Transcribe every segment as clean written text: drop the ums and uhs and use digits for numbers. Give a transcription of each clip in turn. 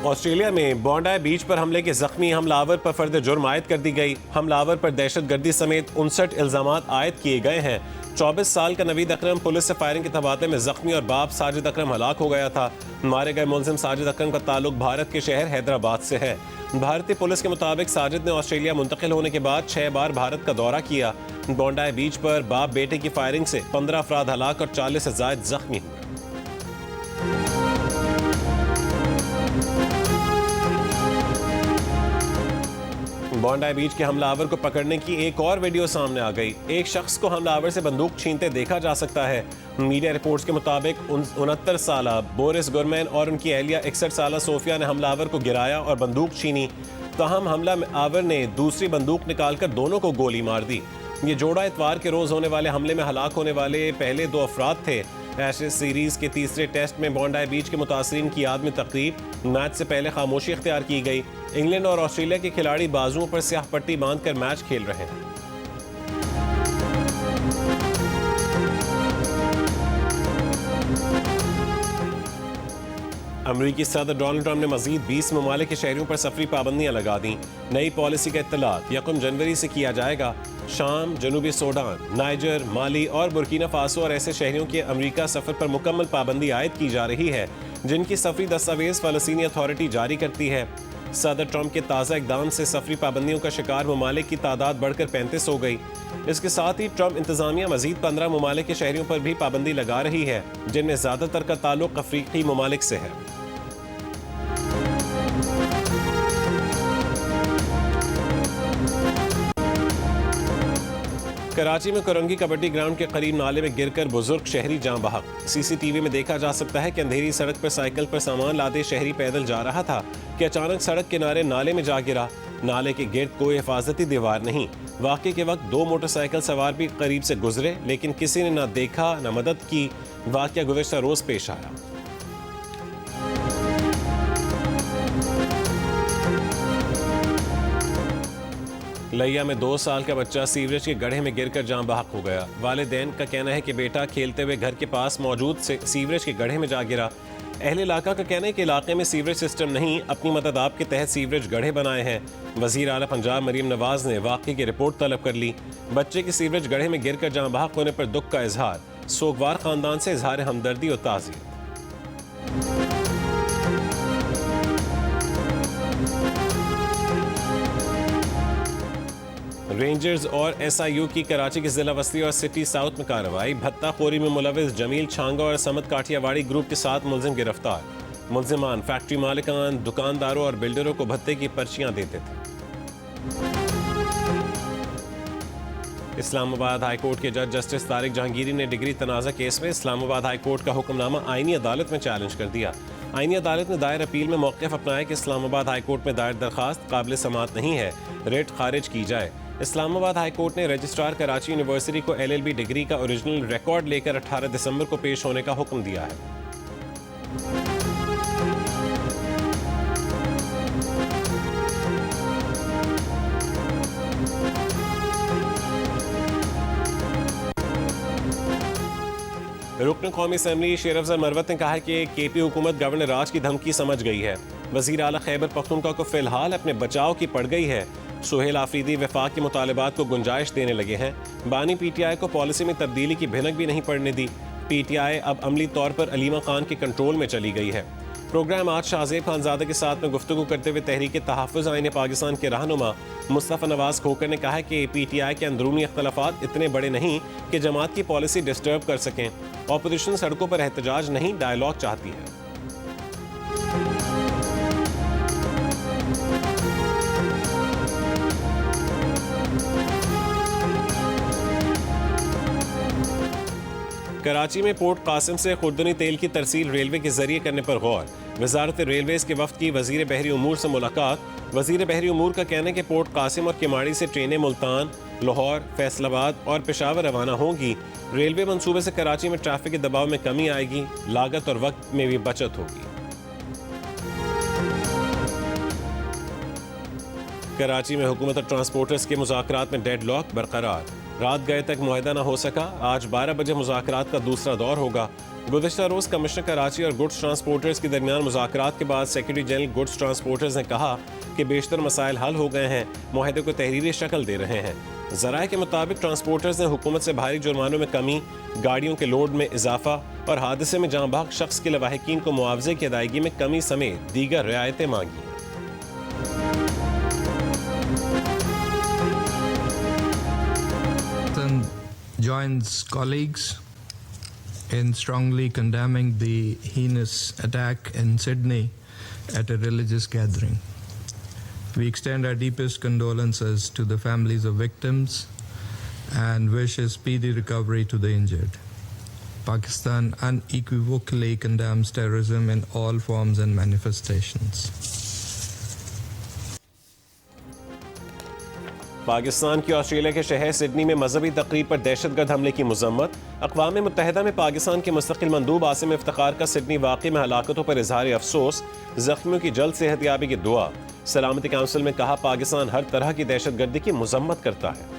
Australia में बॉन्डाई बीच पर हमले के जख्मी हमलावर पर फर्द जुर्म आयद कर दी गई। हमलावर पर दहशतगर्दी समेत 59 इल्जामात आयद किए गए हैं। 24 साल का नवीद अकरम पुलिस से फायरिंग के तबादले में जख्मी और बाप साजिद अकरम हलाक हो गया था। मारे गए मुलजिम साजिद अकरम का ताल्लुक भारत के शहर हैदराबाद से है। भारतीय पुलिस के मुताबिक साजिद ने ऑस्ट्रेलिया मुंतकिल होने के बाद 6 बार भारत का दौरा किया। बॉन्डाई बीच पर बाप बेटे की फायरिंग से 15 अफराद हलाक और 40 से ज्यादा जख्मी हुए। बॉन्डाई बीच के हमलावर को पकड़ने की एक और वीडियो सामने आ गई। एक शख्स को हमलावर से बंदूक छीनते देखा जा सकता है। मीडिया रिपोर्ट्स के मुताबिक 69 साल बोरिस गुरमैन और उनकी अहलिया 61 साल सोफिया ने हमलावर को गिराया और बंदूक छीनी। तहम हमलावर ने दूसरी बंदूक निकालकर दोनों को गोली मार दी। ये जोड़ा इतवार के रोज होने वाले हमले में हलाक होने वाले पहले 2 अफराद थे। एशेज सीरीज के तीसरे टेस्ट में बॉन्डाई बीच के मुतासरीन की याद में तकरीब। मैच से पहले खामोशी इख्तियार की गई। इंग्लैंड और ऑस्ट्रेलिया के खिलाड़ी बाजुओं पर स्याह पट्टी बांधकर मैच खेल रहे हैं। अमरीकी सदर डोनाल्ड ट्रंप ने मजीद 20 ममालिक के शहरियों पर सफरी पाबंदियां लगा दी। नई पॉलिसी का इत्तलात 1 जनवरी से किया जाएगा। शाम, जनूबी सूडान, नाइजर, माली और बुर्किना फासो और ऐसे शहरियों के अमरीका सफर पर मुकम्मल पाबंदी आयद की जा रही है जिनकी सफरी दस्तावेज फलस्तीनी अथॉरिटी जारी करती है। सदर ट्रंप के ताज़ा इकदाम से सफरी पाबंदियों का शिकार ममालिक की तादाद बढ़कर 35 हो गई। इसके साथ ही ट्रंप इंतजामिया मजीद 15 ममालिक के शहरियों पर भी पाबंदी लगा रही है जिनमें ज़्यादातर का ताल्लुक अफ्रीकी ममालिक से है। कराची में कुरंगी कबड्डी ग्राउंड के करीब नाले में गिरकर बुजुर्ग शहरी जान बहक। सीसीटीवी में देखा जा सकता है कि अंधेरी सड़क पर साइकिल पर सामान लादे शहरी पैदल जा रहा था कि अचानक सड़क किनारे नाले में जा गिरा। नाले के गिर्द कोई हिफाजती दीवार नहीं। वाक़े के वक्त 2 मोटरसाइकिल सवार भी करीब से गुजरे लेकिन किसी ने न देखा न मदद की। वाक़या गुज़श्ता रोज पेश आया। लिया में 2 साल का बच्चा सीवरेज के गड्ढे में गिरकर जान बहक हो गया। वालिदैन का कहना है कि बेटा खेलते हुए घर के पास मौजूद सीवरेज के गड्ढे में जा गिरा। अहले इलाका का कहना है कि इलाके में सीवरेज सिस्टम नहीं, अपनी मदद आप के तहत सीवरेज गड्ढे बनाए हैं। वज़ीर आला पंजाब मरीम नवाज ने वाक़े की रिपोर्ट तलब कर ली। बच्चे के सीवरेज गड्ढे में गिरकर जान बहक होने पर दुख का इजहार। सोगवार खानदान से इजहार हमदर्दी और ताज़ियत। रेंजर्स और SIU की कराची की जिला वस्ती और सिटी साउथ में कार्रवाई। भत्ताखोरी में मुलविस जमील छांगा और समत काठियावाड़ी ग्रुप के 7 मुलजिम गिरफ्तार। मुलजिमान फैक्ट्री मालिकान, दुकानदारों और बिल्डरों को भत्ते की पर्चियां देते थे। इस्लामाबाद हाई कोर्ट के जज जस्टिस तारिक जहांगीरी ने डिग्री तनाज़ा केस में इस्लामाबाद हाई कोर्ट का हुक्मनामा आईनी अदालत में चैलेंज कर दिया। आईनी अदालत ने दायर अपील में मौक़िफ़ अपनाया कि इस्लामाबाद हाई कोर्ट में दायर दरखास्त काबिल समात नहीं है, रेट खारिज की जाए। इस्लामाबाद हाई कोर्ट ने रजिस्ट्रार कराची यूनिवर्सिटी को LLB डिग्री का ओरिजिनल रिकॉर्ड लेकर 18 दिसंबर को पेश होने का हुक्म दिया है। रुकन कौमी असम्बली शेर अफजल मरवत ने कहा है कि KP हुकूमत गवर्नर राज की धमकी समझ गई है। वज़ीर आला खैबर पख्तूनख्वा को फिलहाल अपने बचाव की पड़ गई है। सुहेल आफरीदी वफाक के मुतालबात को गुंजाइश देने लगे हैं। बानी PTI को पॉलिसी में तब्दीली की भिनक भी नहीं पड़ने दी। PTI अब अमली तौर पर अलीमा खान के कंट्रोल में चली गई है। प्रोग्राम आज शाहजेब खानजादा के साथ में गुफ्तगू करते हुए तहरीक तहफ़्फ़ुज़ आईन पाकिस्तान के रहनुमा मुस्तफ़ा नवाज खोकर ने कहा है कि PTI के अंदरूनी इख्तलाफात इतने बड़े नहीं कि जमात की पॉलिसी डिस्टर्ब कर सकें। ऑपोजिशन सड़कों पर एहतजाज नहीं, डायलॉग चाहती है। कराची में पोर्ट कासिम से खुर्दनी तेल की तरसील रेलवे के जरिए करने पर गौर। वजारत रेलवेज के वफ्द की वजीर बहरी उमूर से मुलाकात। वजीर बहरी उमूर का कहना है कि पोर्ट कासिम और किमाड़ी से ट्रेनें मुल्तान, लाहौर, फैसलाबाद और पेशावर रवाना होंगी। रेलवे मंसूबे से कराची में ट्रैफिक के दबाव में कमी आएगी, लागत और वक्त में भी बचत होगी। कराची में हुकूमत और ट्रांसपोर्टर्स के मुज़ाकरात में डेडलॉक बरकरार। रात गए तक मुआहदा न हो सका, आज 12 बजे मुज़ाकरात का दूसरा दौर होगा। गुज़िश्ता रोज़ कमिश्नर कराची और गुड्स ट्रांसपोर्टर्स के दरमियान मुज़ाकरात के बाद सेक्रेटरी जनरल गुड्स ट्रांसपोर्टर्स ने कहा कि बेशतर मसाइल हल हो गए हैं, मुआहदे को तहरीरी शक्ल दे रहे हैं। ज़राए के मुताबिक ट्रांसपोर्टर्स ने हुकूमत से भारी जुर्मानों में कमी, गाड़ियों के लोड में इजाफा और हादसे में जाँ बहक शख्स के लवाहिकीन को मुआवजे की अदायगी में कमी समेत दीगर रियायतें मांगी। Joins colleagues in strongly condemning the heinous attack in Sydney at a religious gathering. We extend our deepest condolences to the families of victims and wish a speedy recovery to the injured. Pakistan unequivocally condemns terrorism in all forms and manifestations. Pakistan की Australia के शहर Sydney में मजहबी तकरीब पर दहशतगर्द हमले की मजम्मत। अक़वाम मुत्तहिदा में पाकिस्तान के मुस्तकिल मंदूब आसिम इफ्तिखार का सिडनी वाक़े में हलाकतों पर इजहार अफसोस, जख्मियों की जल्द सेहतयाबी की दुआ। सलामती काउंसिल में कहा, पाकिस्तान हर तरह की दहशतगर्दी की मजम्मत करता है।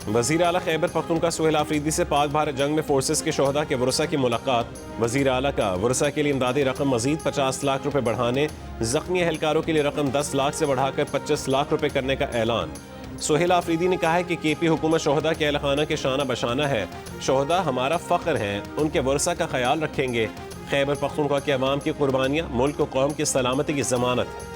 वज़ीर आला खैबर पख्तूनख्वा सुहेल आफरीदी से पाक भारत जंग में फोर्सेस के शोहदा के वरसा की मुलाकात। वज़ीर आला का वरसा के लिए इमदादी रकम मजीद 50 लाख रुपए बढ़ाने, जख्मी एहलकारों के लिए रकम 10 लाख से बढ़ाकर 25 लाख रुपए करने का ऐलान। सुहेल आफरीदी ने कहा है कि केपी हुकूमत शोहदा के अहलखाना के शाना बशाना है। शोहदा हमारा फ़ख्र हैं, उनके वरसा का ख्याल रखेंगे। खैबर पख्तूनख्वा के अवाम की कुर्बानियाँ मुल्क और कौम की सलामती की ज़मानत है।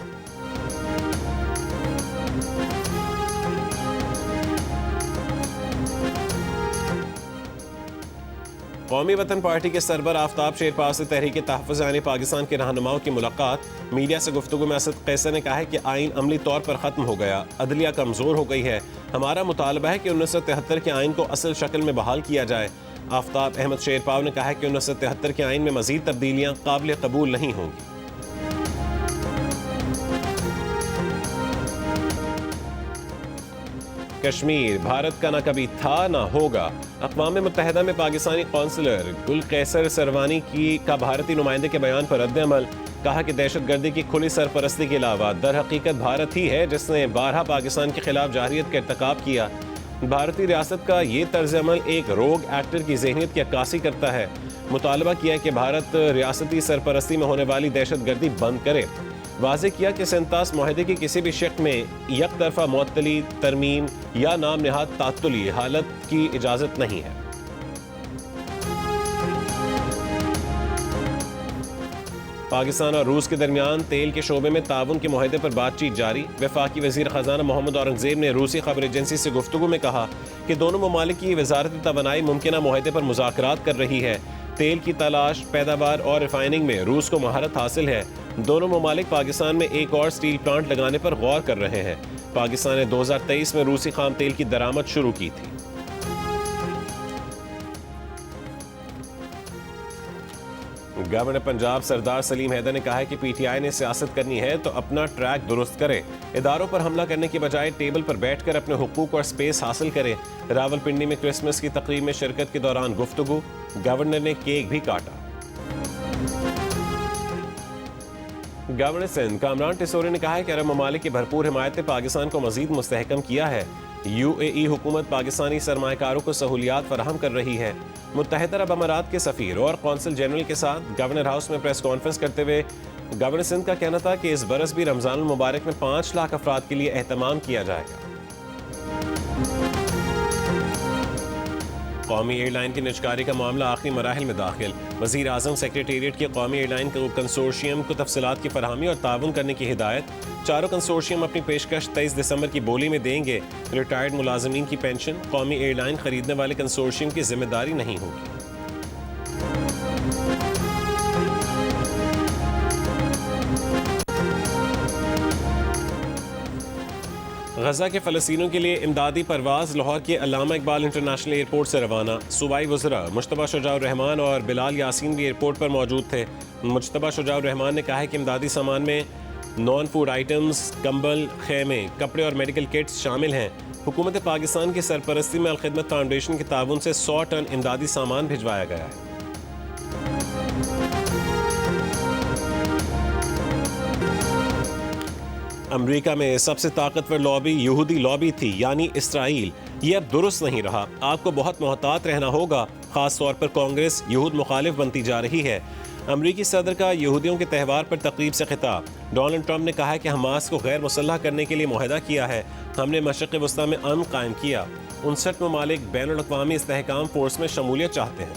कौमी वतन पार्टी के सरबर आफ्ताब शेरपाव से तहरीक तहफ़्फ़ुज़ यानी पाकिस्तान के रहनुमाओं की मुलाकात। मीडिया से गुफ्तगू में असद कैसर ने कहा है कि आइन अमली तौर पर ख़त्म हो गया, अदलिया कमज़ोर हो गई है। हमारा मुतालबा है कि 1973 के आइन को असल शक्ल में बहाल किया जाए। आफ्ताब अहमद शेरपाव ने कहा है कि 1973 के आइन में मज़ीद तब्दीलियाँ काबिल कबूल नहीं होंगी। कश्मीर भारत का ना कभी था ना होगा। अक़वाम मुत्तहिदा में पाकिस्तानी कौंसलर गुल कैसर सरवानी का भारतीय नुमाइंदे के बयान पर रद्द-ए-अमल। कहा कि दहशतगर्दी की खुली सरपरस्ती के अलावा दर हकीकत भारत ही है जिसने बारहा पाकिस्तान के खिलाफ जारहियत का इर्तिकाब किया। भारतीय रियासत का ये तर्ज अमल एक रोग एक्टर की ज़हनियत की अक्कासी करता है। मुतालबा किया कि भारत रियासती सरपरस्ती में होने वाली दहशतगर्दी बंद करे। वाज़ेह किया कि सेंतास मुआहदे की किसी भी शक्ल में एक तरफा मुअत्तली, तरमीम या नाम नहाद तात्तुली हालत की इजाज़त नहीं है। पाकिस्तान और रूस के दरमियान तेल के शोबे में ताउन के मुआहदे पर बातचीत जारी। वफाकी वज़ीर ख़ज़ाना मोहम्मद औरंगज़ेब ने रूसी खबर एजेंसी से गुफ्तगू में कहा कि दोनों ममालिक की वज़ारत तवानाई मुमकिना मुआहदे पर मुज़ाकरात कर रही है। तेल की तलाश, पैदावार और रिफाइनिंग में रूस को महारत हासिल है। दोनों ममालिक पाकिस्तान में एक और स्टील प्लांट लगाने पर गौर कर रहे हैं। पाकिस्तान ने 2023 में रूसी खाम तेल की दरामद शुरू की थी। गवर्नर पंजाब सरदार सलीम हैदर ने कहा है कि पीटीआई ने सियासत करनी है तो अपना ट्रैक दुरुस्त करे, इदारों पर हमला करने की बजाय टेबल पर बैठकर अपने हुकूक और स्पेस हासिल करे। रावलपिंडी में क्रिसमस की तकरीब में शिरकत के दौरान गुफ्तगू, गवर्नर ने केक भी काटा। गवर्नर सिंध कामरान टिसोरी ने कहा है कि अरब ममालिक की भरपूर हिमायत ने पाकिस्तान को मजीद मुस्तहकम किया है। यूएई हुकूमत पाकिस्तानी सरमायाकारों को सहूलियात फराहम कर रही है। मुत्तहिदा अरब अमारात के सफ़ीर और कौंसल जनरल के साथ गवर्नर हाउस में प्रेस कॉन्फ्रेंस करते हुए गवर्नर सिंध का कहना था कि इस बरस भी रमज़ान मुबारक में 5 लाख अफराद के लिए एहतमाम किया जाएगा। कौमी एयरलाइन की निजकारी का मामला आखिरी मराहिल में दाखिल। वज़ीर आज़म सेक्रेटेरिएट की कौमी एयरलाइन कंसोर्शियम को तफसीलात की फरहमी और ताउन करने की हिदायत। चारों कंसोर्शियम अपनी पेशकश 23 दिसंबर की बोली में देंगे। रिटायर्ड मुलाजमीन की पेंशन कौमी एयरलाइन खरीदने वाले कंसोर्शियम की जिम्मेदारी नहीं होगी। गजा के फ़लस्तीनियों के लिए इमदादी परवाज़ लाहौर के अल्लामा इकबाल इंटरनेशनल एयरपोर्ट से रवाना। सूबाई वज़रा मुश्तबा शुजाउर रहमान और बिलाल यासीन भी एयरपोर्ट पर मौजूद थे। मुश्तबा शुजाउर रहमान ने कहा है कि इमदादी सामान में नॉन फूड आइटम्स, कंबल, खेमे, कपड़े और मेडिकल किट्स शामिल हैं। हुकूमत पाकिस्तान की सरपरस्ती में अलखिदमत फाउंडेशन के ताउन से 100 टन इमदादी सामान भिजवाया गया है। अमेरिका में सबसे ताकतवर लॉबी यहूदी लॉबी थी, यानी इसराइल। ये अब दुरुस्त नहीं रहा। आपको बहुत मोहतात रहना होगा, खास तौर पर कांग्रेस यहूद मुखालिफ बनती जा रही है। अमरीकी सदर का यहूदियों के त्यौहार पर तकरीब से खिताब। डोनाल्ड ट्रंप ने कहा है कि हमास को गैर मुसल्लह करने के लिए मुआहदा किया है। हमने मशरिक़ वस्ता में अमन कायम किया। 59 ममालिक बैनुल अक़वामी इस्तेहकाम फोर्स में शमूलियत चाहते हैं।